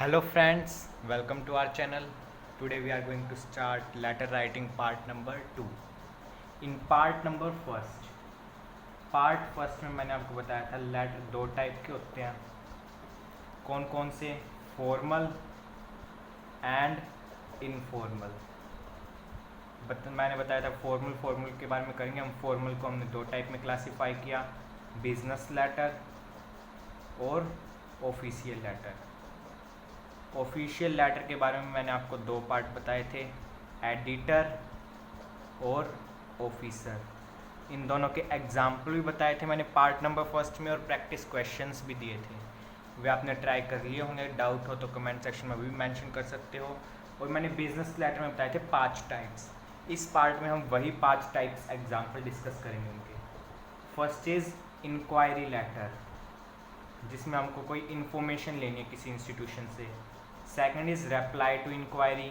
Hello friends, welcome to our channel. Today we are going to start letter writing part number 2. In part first में मैंने आपको बताया था letter दो type के होते हैं. कौन कौन से? Formal and informal. मैंने बताया था फॉर्मल के बारे में करेंगे हम. फॉर्मल को हमने दो टाइप में क्लासीफाई किया, बिजनेस लेटर और ऑफिशियल लेटर. ऑफिशियल लेटर के बारे में मैंने आपको दो पार्ट बताए थे, एडिटर और ऑफिसर. इन दोनों के एग्जाम्पल भी बताए थे मैंने पार्ट नंबर फर्स्ट में, और प्रैक्टिस क्वेश्चंस भी दिए थे. वे आपने ट्राई कर लिए होंगे. डाउट हो तो कमेंट सेक्शन में भी मेंशन कर सकते हो. और मैंने बिजनेस लेटर में बताए थे 5 टाइप्स. इस पार्ट में हम वही 5 टाइप्स एग्जाम्पल डिस्कस करेंगे उनके. फर्स्ट इज़ इंक्वायरी लेटर, जिसमें हमको कोई इन्फॉर्मेशन लेनी है किसी इंस्टीट्यूशन से. Second is reply to inquiry,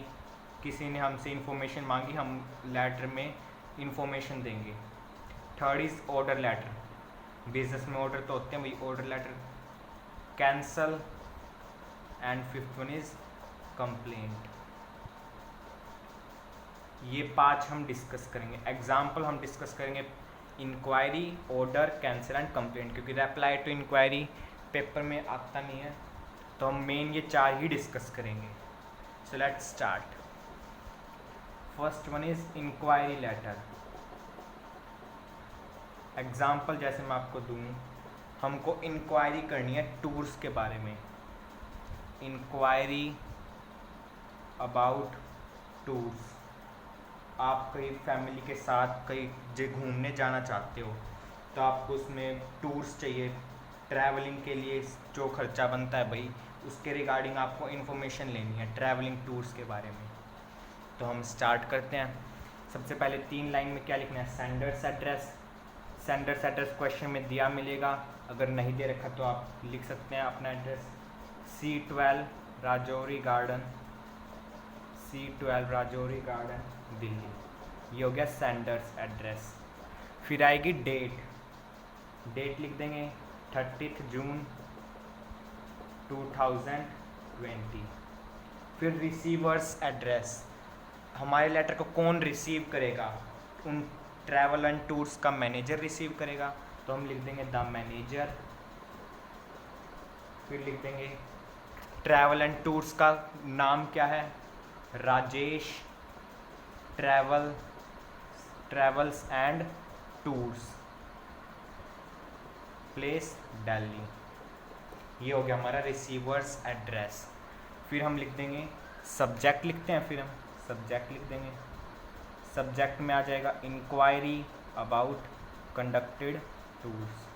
किसी ने हमसे इन्फॉर्मेशन मांगी, हम लेटर में इन्फॉर्मेशन देंगे. Third is order letter, business में ऑर्डर तो होते हैं भाई, order letter. Cancel. And fifth one is complaint. ये 5 हम डिस्कस करेंगे. एग्जाम्पल हम डिस्कस करेंगे inquiry, order, cancel and complaint, क्योंकि रिप्लाई टू इंक्वायरी पेपर में आता नहीं है, तो हम मेन ये 4 ही डिस्कस करेंगे. So let's start. First one is inquiry letter. Example जैसे मैं आपको दूँ, हमको इंक्वायरी करनी है टूर्स के बारे में. Inquiry about tours. आप कहीं फैमिली के साथ कहीं जगह घूमने जाना चाहते हो, तो आपको उसमें टूर्स चाहिए. ट्रैवलिंग के लिए जो खर्चा बनता है भाई, उसके रिगार्डिंग आपको इन्फॉर्मेशन लेनी है ट्रैवलिंग टूर्स के बारे में. तो हम स्टार्ट करते हैं. सबसे पहले 3 लाइन में क्या लिखना है? Sender's address. Sender's address question में दिया मिलेगा, अगर नहीं दे रखा तो आप लिख सकते हैं अपना address. C12 Rajouri garden, C12 Rajouri garden Delhi. ये हो गया सेंडर्स एड्रेस. फिर आएगी डेट. डेट लिख देंगे 30 जून 2020. फिर रिसीवर्स एड्रेस, हमारे लेटर को कौन रिसीव करेगा? उन ट्रैवल एंड टूर्स का मैनेजर रिसीव करेगा, तो हम लिख देंगे द मैनेजर. फिर लिख देंगे ट्रैवल एंड टूर्स का नाम क्या है? Rajesh travels and tours, place Delhi. ये हो गया हमारा रिसीवर्स एड्रेस. फिर हम लिख देंगे सब्जेक्ट. लिखते हैं फिर हम सब्जेक्ट लिख देंगे. सब्जेक्ट में आ जाएगा inquiry about conducted tours.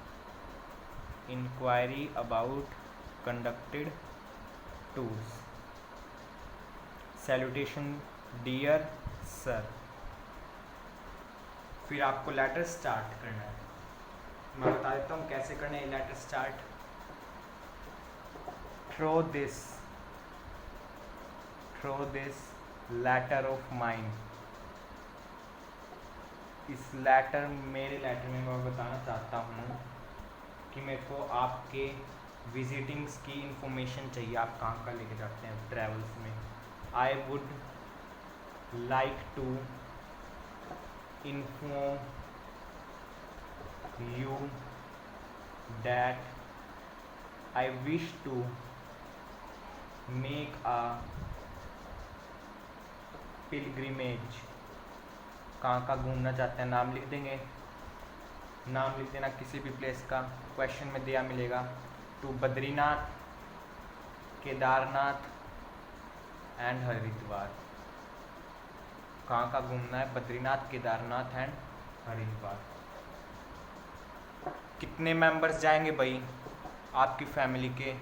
Inquiry about conducted tours. Salutation dear sir. फिर आपको लेटर स्टार्ट करना है. मैं बता देता हूँ कैसे करना है letter start. Through this letter of mine. इस लेटर, मेरे लेटर में मैं बताना चाहता हूँ कि मेरे को आपके विजिटिंग्स की इंफॉर्मेशन चाहिए. आप कहाँ कहाँ लेके जाते हैं ट्रैवल्स में. I would like to inform you that I wish to make a pilgrimage. कहाँ कहाँ घूमना चाहते हैं, नाम लिख देंगे. नाम लिख देना किसी भी प्लेस का. क्वेश्चन में दिया मिलेगा टू बद्रीनाथ, केदारनाथ एंड हरिद्वार. कहाँ कहाँ घूमना है? बद्रीनाथ, केदारनाथ एंड हरिद्वार. कितने मेंबर्स जाएंगे भाई आपकी फैमिली के?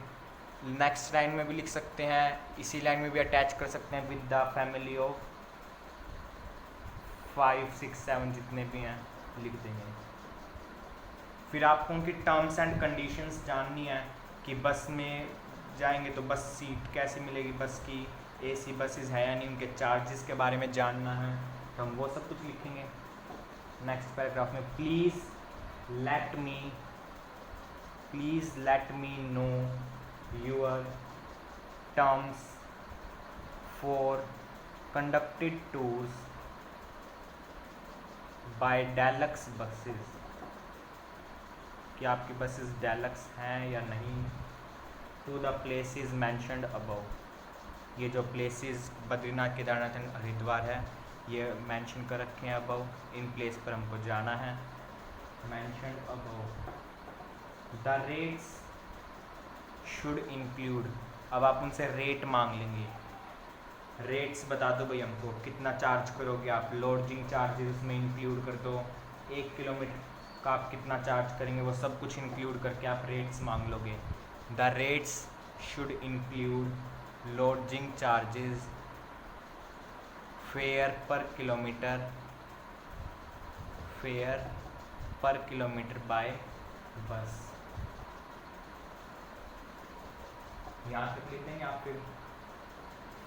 नेक्स्ट लाइन में भी लिख सकते हैं, इसी लाइन में भी अटैच कर सकते हैं विद द फैमिली ऑफ 5, 6, 7 जितने भी हैं लिख देंगे. फिर आपको उनकी टर्म्स एंड कंडीशंस जाननी है कि बस में जाएंगे तो बस सीट कैसे मिलेगी, बस की AC बसेस है या नहीं, उनके चार्जेस के बारे में जानना है, तो हम वो सब कुछ लिखेंगे. नेक्स्ट पैराग्राफ में please let me know your terms for conducted tours by deluxe buses, कि आपकी बसेस डेलक्स हैं या नहीं, to the places mentioned above, ये जो प्लेसेस बद्रीनाथ, केदारनाथ एंड हरिद्वार है ये मेंशन कर रखे हैं अबव, इन प्लेस पर हमको जाना है, mentioned above. The rates should include, अब आप उनसे रेट मांग लेंगे, रेट्स बता दो भाई हमको कितना चार्ज करोगे आप, लॉजिंग चार्जेस उसमें इंक्लूड कर दो, 1 किलोमीटर का आप कितना चार्ज करेंगे वो सब कुछ इंक्लूड करके आप रेट्स मांग लोगे। The rates should include lodging charges, fair पर किलोमीटर, फेयर पर किलोमीटर बाय बस। यहाँ तक लिख देंगे आप,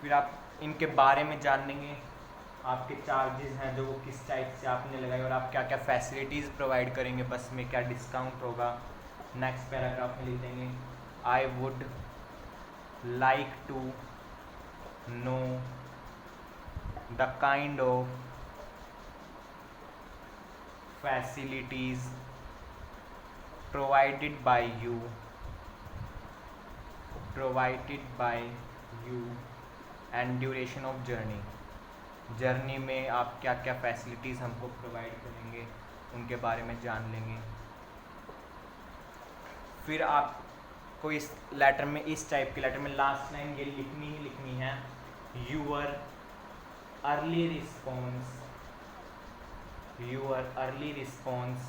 फिर आप इनके बारे में जान लेंगे, आपके चार्जेस हैं जो वो किस टाइप से आपने लगाए और आप क्या क्या फैसिलिटीज़ प्रोवाइड करेंगे बस में, क्या डिस्काउंट होगा। नेक्स्ट पैराग्राफ में लिख देंगे I would like to know the kind of facilities provided by you and duration of journey, journey में आप क्या क्या फैसिलिटीज़ हमको प्रोवाइड करेंगे उनके बारे में जान लेंगे। फिर आपको इस लेटर में, इस टाइप के लेटर में लास्ट लाइन ये लिखनी ही लिखनी है, your early response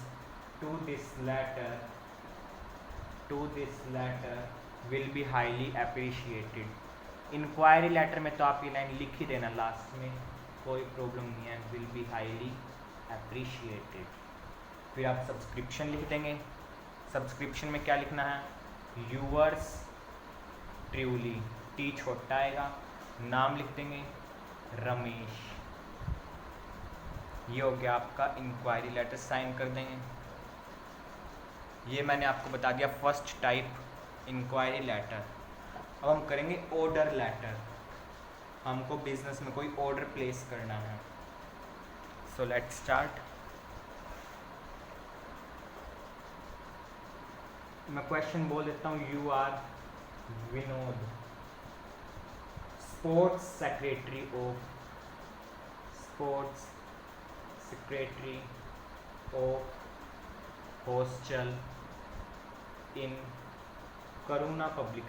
to this letter will be highly appreciated. Inquiry letter में तो आप ये लाइन लिख ही देना लास्ट में, कोई प्रॉब्लम नहीं है, विल बी हाईली अप्रिशिएटेड। फिर आप सब्सक्रिप्शन लिख देंगे, सब्सक्रिप्शन में क्या लिखना है, यूअर्स ट्रूली, टी छोटा आएगा, नाम लिख देंगे रमेश। ये हो गया आपका इंक्वायरी लेटर, साइन कर देंगे। ये मैंने आपको बता दिया फर्स्ट टाइप इंक्वायरी लेटर। अब हम करेंगे ऑर्डर लेटर, हमको बिजनेस में कोई ऑर्डर प्लेस करना है। So let's start. मैं क्वेश्चन बोल देता हूँ, you are Vinod, sports secretary of hostel in Karuna public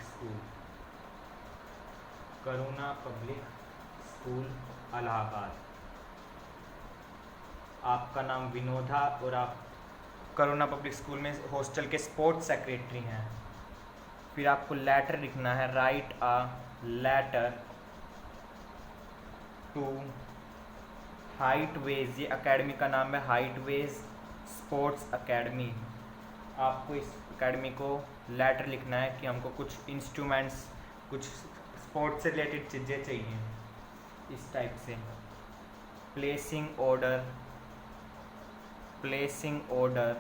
school Allahabad. आपका नाम विनोदा और आप करुणा पब्लिक स्कूल में हॉस्टल के स्पोर्ट्स सेक्रेटरी हैं। फिर आपको लेटर लिखना है, write a letter to Heightways, ये एकेडमी का नाम है हाइटवेज स्पोर्ट्स एकेडमी। आपको इस एकेडमी को लेटर लिखना है कि हमको कुछ इंस्ट्रूमेंट्स, कुछ स्पोर्ट्स से रिलेटेड चीज़ें चाहिए, इस टाइप से। Placing order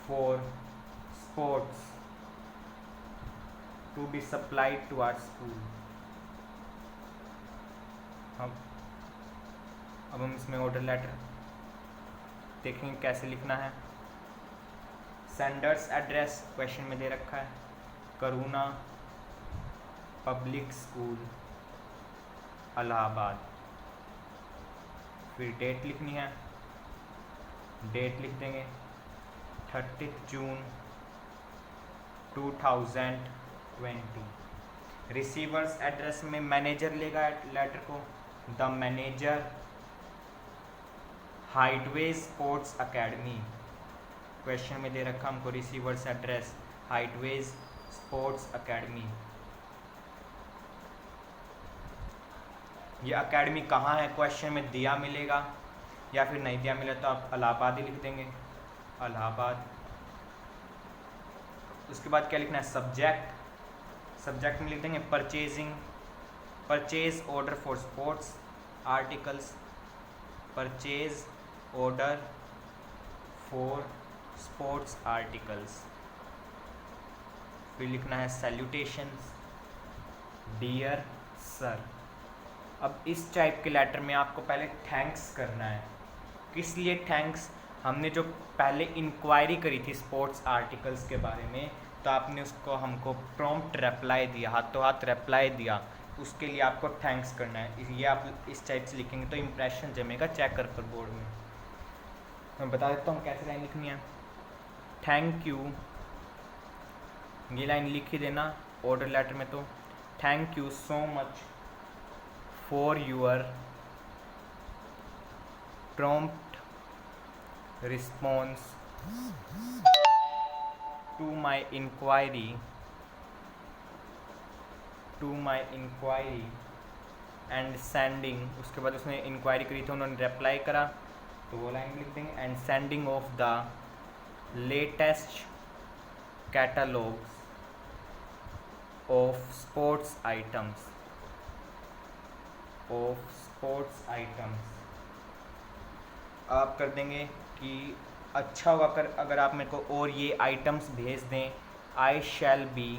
for sports to be supplied to our school. अब हम इसमें ऑर्डर लेटर देखेंगे कैसे लिखना है। सेंडर्स एड्रेस क्वेश्चन में दे रखा है, करुणा पब्लिक स्कूल इलाहाबाद। फिर डेट लिखनी है, डेट लिख देंगे 30 जून 2020। रिसीवर्स एड्रेस में मैनेजर लेगा लेटर को, the manager Heightways sports academy. Question में दे रखा हमको receiver's address Heightways sports academy. ये एकेडमी कहाँ है क्वेश्चन में दिया मिलेगा, या फिर नहीं दिया मिला तो आप इलाहाबाद ही लिख देंगे, इलाहाबाद। उसके बाद क्या लिखना है, सब्जेक्ट में लिख देंगे purchase order for sports articles, purchase order for sports articles. फिर लिखना है सैल्यूटेशंस, डियर सर। अब इस टाइप के लेटर में आपको पहले थैंक्स करना है। किस लिए थैंक्स? हमने जो पहले इंक्वायरी करी थी स्पोर्ट्स आर्टिकल्स के बारे में, तो आपने उसको हमको प्रॉम्प्ट रिप्लाई दिया, हाथों हाथ रिप्लाई दिया, उसके लिए आपको थैंक्स करना है। ये आप इस टाइप से लिखेंगे तो इम्प्रेशन जमेगा चेक कर बोर्ड में। मैं बता देता हूँ कैसे लाइन लिखनी है। थैंक यू, ये लाइन लिख ही देना ऑर्डर लेटर में। तो thank you so much for your prompt response to my inquiry and sending. उसके बाद उसने इंक्वायरी करी थी, उन्होंने रिप्लाई करा, तो वो लाइन लिख देंगे। And sending of the latest catalogues of sports items. आप कर देंगे कि अच्छा होगा अगर आप मेरे को और ये आइटम्स भेज दें। I shall be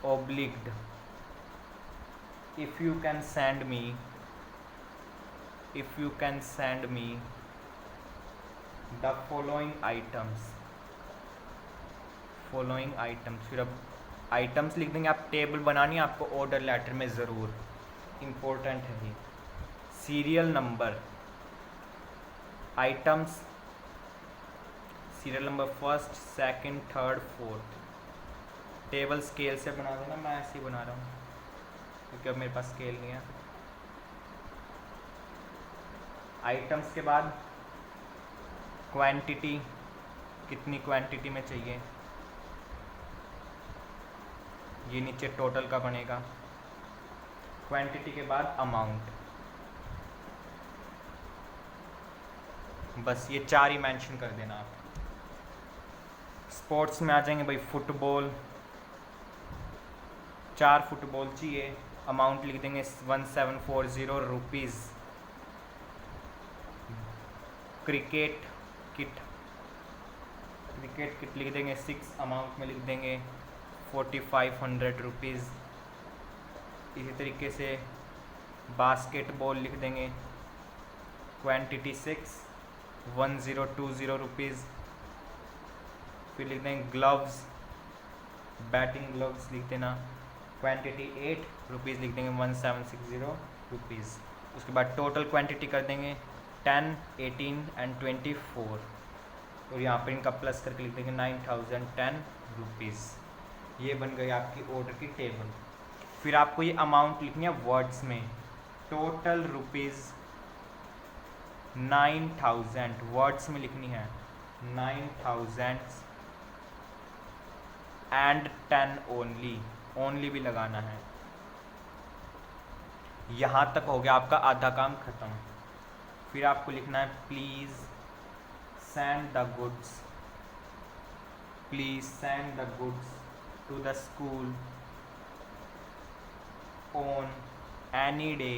obliged if you can send me the following items। फिर अब आइटम्स लिख देंगे। आप टेबल बनानी है आपको ऑर्डर लेटर में ज़रूर, इम्पोर्टेंट है ये। Serial number items, serial number first, second, third, fourth. Table scale से बना देना, मैं ऐसे ही बना रहा हूँ क्योंकि अब मेरे पास स्केल नहीं है। आइटम्स के बाद क्वांटिटी, कितनी क्वांटिटी में चाहिए, ये नीचे टोटल का बनेगा। क्वांटिटी के बाद अमाउंट, बस ये 4 ही मेंशन कर देना आप। स्पोर्ट्स में आ जाएंगे भाई, फुटबॉल, 4 फुटबॉल चाहिए। अमाउंट लिख देंगे 1740 रुपीज़। क्रिकेट किट लिख देंगे 6, अमाउंट में लिख देंगे 4500 रुपीज़। इसी तरीके से बास्केटबॉल लिख देंगे क्वांटिटी 6, 1020 रुपीज़। फिर लिख देंगे ग्लव्स, बैटिंग ग्लव्स लिख देना क्वांटिटी 8 रुपीज़, लिख देंगे 1760 रुपीज़। उसके बाद टोटल क्वांटिटी कर देंगे 10, 18 एंड 24, और यहाँ पर इनका प्लस करके लिख देंगे 9010 रुपीज़। ये बन गई आपकी ऑर्डर की टेबल। फिर आपको ये अमाउंट लिखनी है वर्ड्स में। टोटल रुपीज़ 9000 वर्ड्स में लिखनी है, 9000 एंड 10 ओनली भी लगाना है। यहाँ तक हो गया आपका आधा काम ख़त्म। फिर आपको लिखना है please send the goods to the school on any day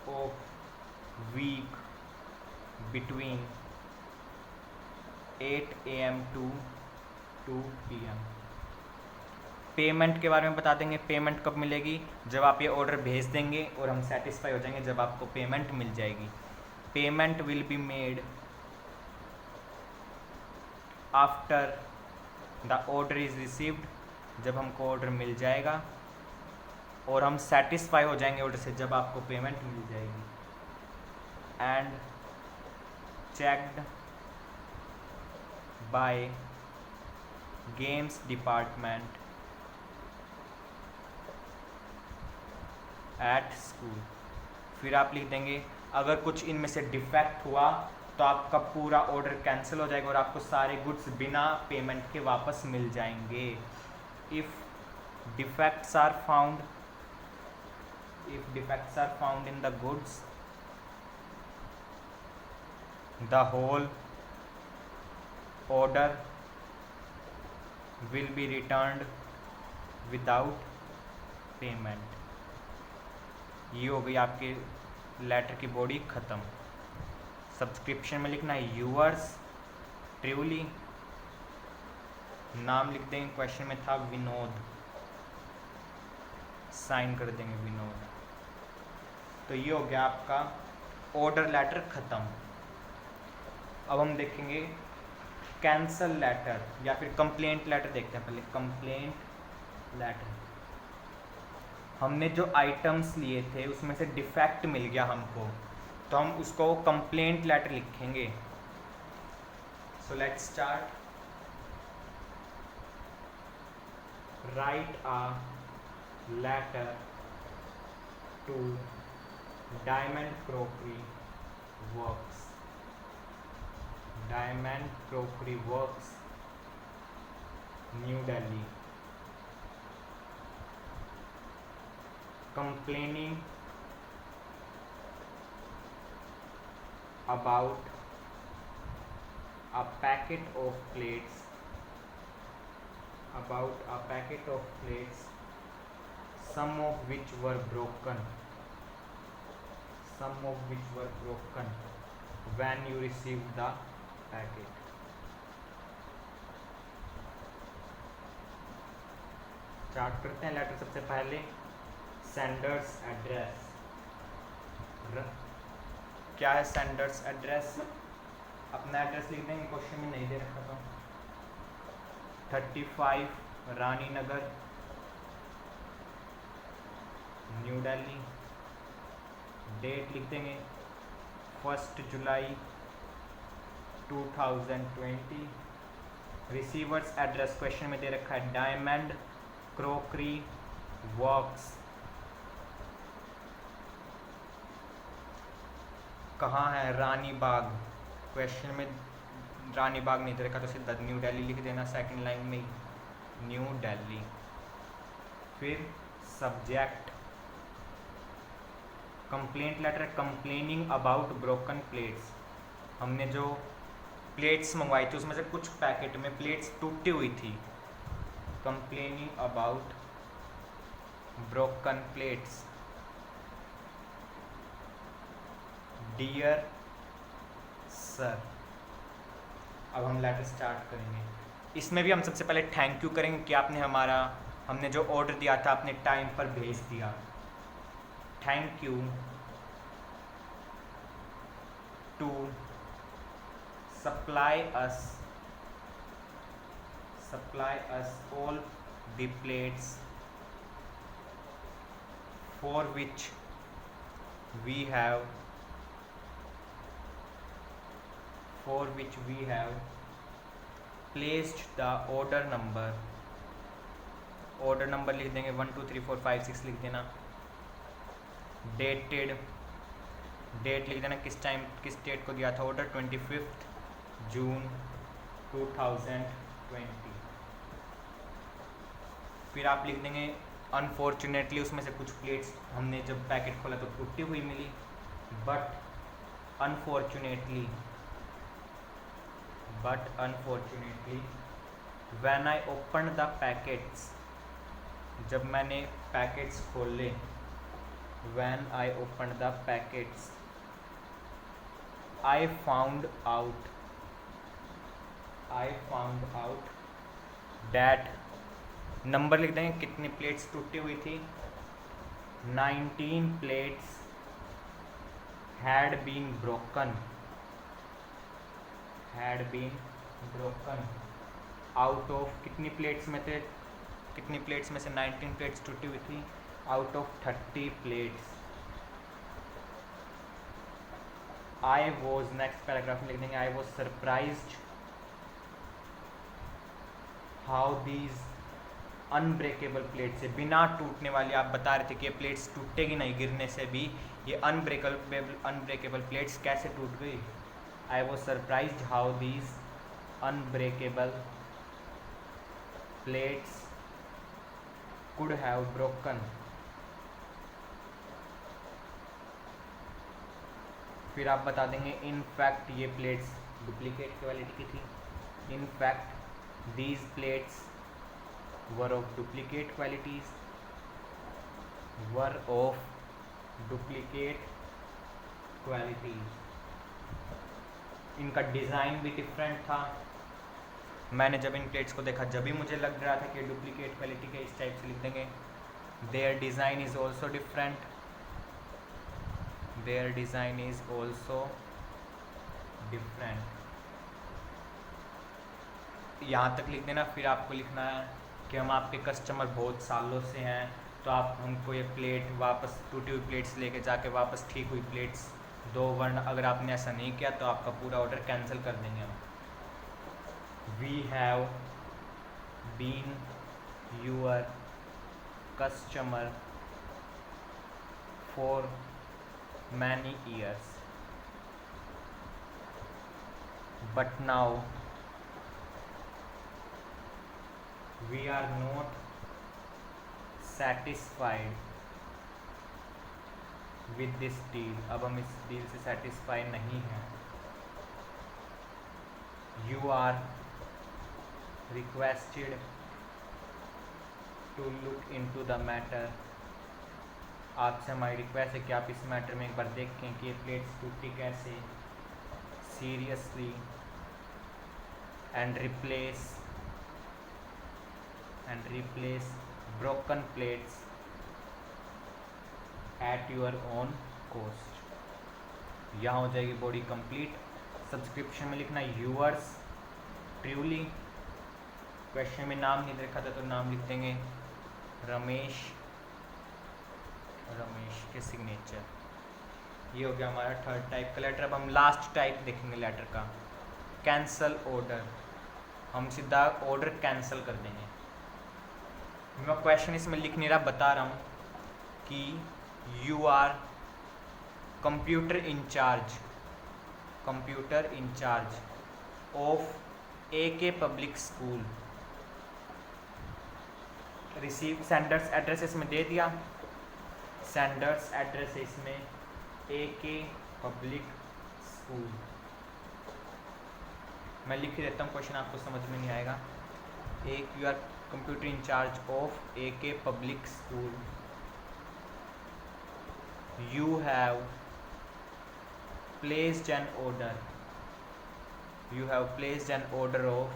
of week between 8 AM to 2 PM। Payment के बारे में बता देंगे। पेमेंट कब मिलेगी? जब आप ये ऑर्डर भेज देंगे और हम सेटिस्फाई हो जाएंगे, जब आपको पेमेंट मिल जाएगी। Payment will be made after the order is received, जब हमको ऑर्डर मिल जाएगा और हम सेटिस्फाई हो जाएंगे ऑर्डर से, जब आपको पेमेंट मिल जाएगी। And checked by games department at school. फिर आप लिख देंगे अगर कुछ इनमें से डिफेक्ट हुआ तो आपका पूरा ऑर्डर कैंसिल हो जाएगा और आपको सारे गुड्स बिना पेमेंट के वापस मिल जाएंगे। If defects are found in the goods, the whole order will be returned without payment. ये हो गई आपके लेटर की बॉडी ख़त्म। सब्सक्रिप्शन में लिखना है यूअर्स ट्रूली, नाम लिख देंगे, क्वेश्चन में था विनोद, साइन कर देंगे विनोद। तो ये हो गया आपका ऑर्डर लेटर ख़त्म। अब हम देखेंगे कैंसल लेटर या फिर कंप्लेंट लेटर। देखते हैं पहले कंप्लेंट लेटर। हमने जो आइटम्स लिए थे उसमें से डिफेक्ट मिल गया हमको, तो हम उसको कंप्लेंट लेटर लिखेंगे। So let's start. Write a letter to Diamond Crockery Works, Diamond Crockery Works, new Delhi, complaining about a packet of plates, some of which were broken, when you received the packet. Start करते हैं letter. सबसे पहले sender's address. क्या है sender's address? अपना address लिख देंगे, question में नहीं दे रखा था। 35 रानी नगर, न्यू दिल्ली। डेट लिख देंगे 1 जुलाई 2020। रिसीवर्स एड्रेस क्वेश्चन में दे रखा है डायमंड क्रॉकरी वर्क्स। कहाँ है? रानी बाग। क्वेश्चन में रानी बाग नहीं दे रखा तो सीधा न्यू दिल्ली लिख देना सेकंड लाइन में ही, न्यू दिल्ली। फिर subject complaint letter, complaining about broken plates. हमने जो प्लेट्स मंगवाई थी उसमें से कुछ पैकेट में प्लेट्स टूटी हुई थी। Complaining about broken plates. Dear sir. अब हम लेटर स्टार्ट करेंगे। इसमें भी हम सबसे पहले थैंक यू करेंगे कि आपने हमने जो ऑर्डर दिया था आपने टाइम पर भेज दिया। Thank you to supply us all the plates for which we have placed the order number लिख देंगे 1 2 3 4 5 6 लिख देना। डेटेड, डेट लिख देना किस डेट को दिया था ऑर्डर, 25 जून 2020। फिर आप लिख देंगे अनफॉर्चुनेटली उसमें से कुछ प्लेट्स हमने जब पैकेट खोला तो टूटी हुई मिली, but unfortunately when I open the packets, जब मैंने पैकेट्स खोले, when I open the packets I found out that, number लिख देंगे कितनी प्लेट्स टूटी हुई थी, 19 plates had been broken out of कितनी प्लेट्स में से 19 प्लेट्स टूटी हुई थी, out of 30 plates. I was, next paragraph में लिख देंगे I was surprised how these unbreakable plates से, बिना टूटने वाली, आप बता रहे थे कि ये प्लेट्स टूटेगी नहीं गिरने से भी, ये अनब्रेकेबल प्लेट्स कैसे टूट गई। आई was surprised how these unbreakable plates could have broken. फिर आप बता देंगे इन फैक्ट ये प्लेट्स डुप्लीकेट क्वालिटी की थी। In fact these plates were of duplicate qualities, इनका डिज़ाइन भी डिफरेंट था, मैंने जब इन प्लेट्स को देखा जब भी मुझे लग रहा था कि डुप्लीकेट क्वालिटी के, इस टाइप से लिख देंगे their design is also different, their design is also different. यहाँ तक लिख देना। फिर आपको लिखना है कि हम आपके कस्टमर बहुत सालों से हैं, तो आप हमको ये प्लेट वापस, टूटी हुई प्लेट्स लेके जाके वापस ठीक हुई प्लेट्स दो, वरना अगर आपने ऐसा नहीं किया तो आपका पूरा ऑर्डर कैंसिल कर देंगे हम। We have been your customer for many years but now we are not satisfied with this deal। अब हम इस डील से सेटिस्फाई नहीं हैं। you are requested to look into the matter। आपसे हमारी रिक्वेस्ट है कि आप इस मैटर में एक बार देखें कि ये प्लेट्स टूटी कैसे, seriously and replace broken plates at your own cost। यहाँ हो जाएगी बॉडी कंप्लीट। सब्सक्रिप्शन में लिखना यूअर्स ट्रूली। क्वेश्चन में नाम नहीं लिखा था तो नाम लिख देंगे रमेश, रमेश के सिग्नेचर। ये हो गया हमारा थर्ड टाइप का लेटर। अब हम लास्ट टाइप देखेंगे लेटर का, कैंसल ऑर्डर। हम सीधा ऑर्डर कैंसिल कर देंगे। मैं क्वेश्चन इसमें लिख नहीं रहा, बता रहा हूँ कि you are computer in-charge of AK public school. Receive sender's address इसमें दे दिया, सेंडर्स एड्रेस इसमें AK पब्लिक स्कूल। मैं लिख ही देता हूँ, क्वेश्चन आपको समझ में नहीं आएगा। एक you are computer in-charge of AK public school, you have placed an order of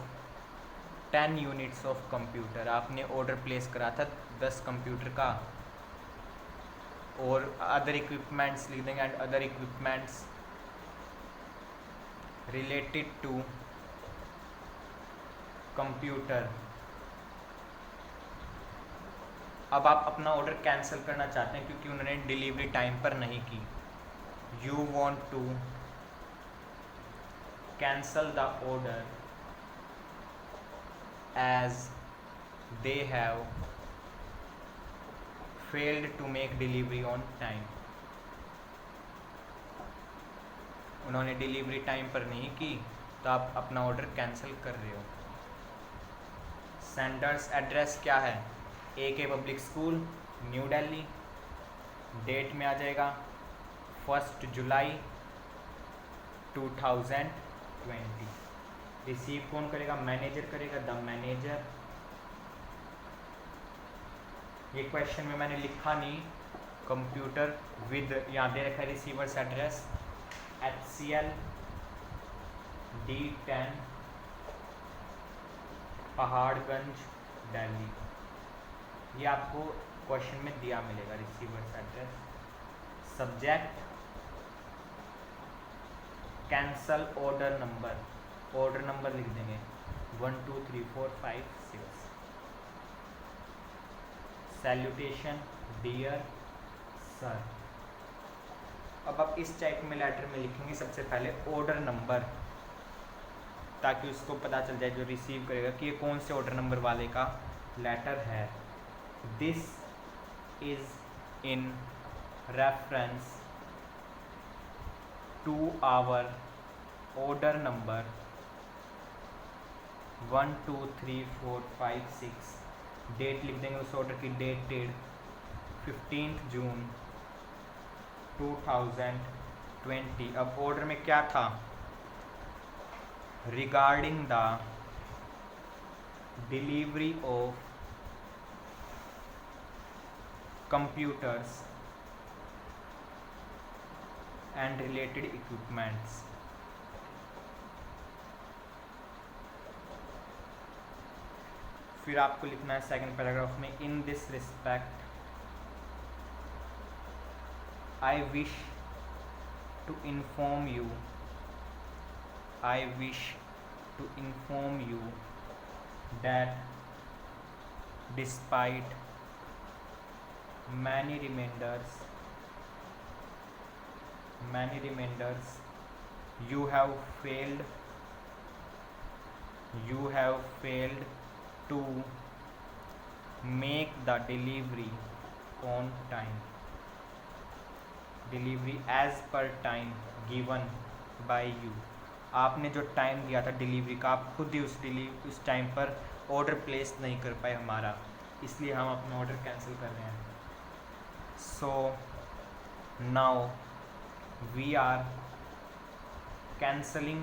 10 units of computer. आपने ऑर्डर प्लेस करा था 10 कंप्यूटर का। और अदर इक्विपमेंट्स लिख देंगे, and other equipments related to computer. अब आप अपना ऑर्डर कैंसिल करना चाहते हैं क्योंकि उन्होंने डिलीवरी टाइम पर नहीं की। You want to cancel the order as they have failed to make delivery on time. उन्होंने डिलीवरी टाइम पर नहीं की तो आप अपना ऑर्डर कैंसिल कर रहे हो। सेंडर्स एड्रेस क्या है? AK public school, new Delhi. Date में आ जाएगा 1 जुलाई 2020। रिसीव कौन करेगा? मैनेजर करेगा, द मैनेजर। ये क्वेश्चन में मैंने लिखा नहीं, कंप्यूटर विद यहाँ दे रखा है receiver's address HCL D10 Paharganj Delhi. ये आपको क्वेश्चन में दिया मिलेगा receiver's address. Subject cancel order number लिख देंगे 1 2 3 4 5 6। Salutation dear sir. अब आप इस टाइप में लेटर में लिखेंगे सबसे पहले ऑर्डर नंबर, ताकि उसको पता चल जाए जो रिसीव करेगा कि ये कौन से ऑर्डर नंबर वाले का लेटर है। This is in reference to our order number 1 2 3 4 5 6। Date लिख देंगे उस ऑर्डर की, डेटेड 15 जून 2020। अब ऑर्डर में क्या था? Regarding the delivery of computers and related equipments। फिर आपको लिखना है सेकंड पैराग्राफ में, in this respect I wish to inform you, I wish to inform you that despite many remainders you have failed to make the delivery on time, delivery as per time given by you। आपने जो time दिया था delivery का, आप खुद ही उस time पर order place नहीं कर पाए हमारा, इसलिए हम अपना ऑर्डर कैंसिल कर रहे हैं। So now we are cancelling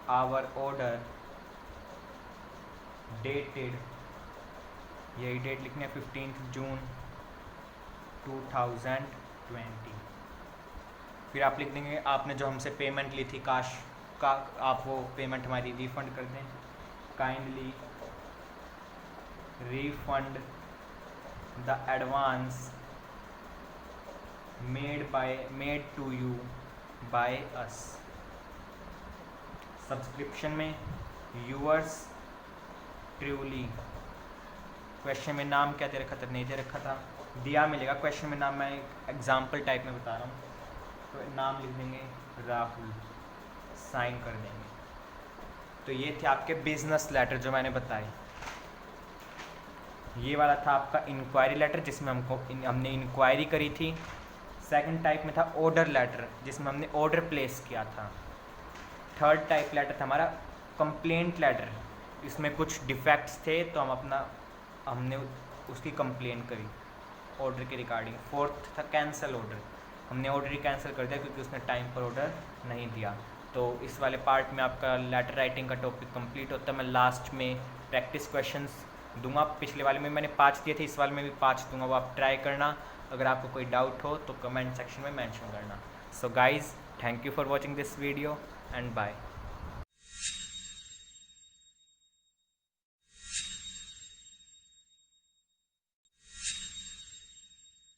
our order dated, यही डेट लिखने 15 जून 2020। फिर आप लिख देंगे आपने जो हमसे पेमेंट ली थी काश का, आप वो पेमेंट हमारी रिफ़ंड कर दें। Kindly refund the advance made to you by us। Subscription में yours truly, क्वेश्चन में नाम क्या दे रखा था, नहीं दे रखा था, दिया मिलेगा। क्वेश्चन में नाम मैं एग्जाम्पल टाइप में बता रहा हूँ, तो नाम लिख देंगे राहुल, साइन कर देंगे। तो ये थे आपके बिजनेस लेटर जो मैंने बताए। ये वाला था आपका इंक्वायरी लेटर जिसमें हमने इंक्वायरी करी थी। सेकंड टाइप में था ऑर्डर लेटर जिसमें हमने ऑर्डर प्लेस किया था। थर्ड टाइप लेटर था हमारा कंप्लेंट लेटर, इसमें कुछ डिफेक्ट्स थे तो हमने उसकी कंप्लेन करी ऑर्डर के रिगार्डिंग। फोर्थ था कैंसिल ऑर्डर, हमने ऑर्डर ही कैंसिल कर दिया क्योंकि उसने टाइम पर ऑर्डर नहीं दिया। तो इस वाले पार्ट में आपका लेटर राइटिंग का टॉपिक कंप्लीट होता है। मैं लास्ट में प्रैक्टिस क्वेश्चंस दूंगा। पिछले वाले में मैंने 5 दिए थे, इस वाले में भी 5 दूंगा, वो आप ट्राई करना। अगर आपको कोई डाउट हो तो कमेंट सेक्शन में मेंशन करना। So guys, thank you for watching this video and bye.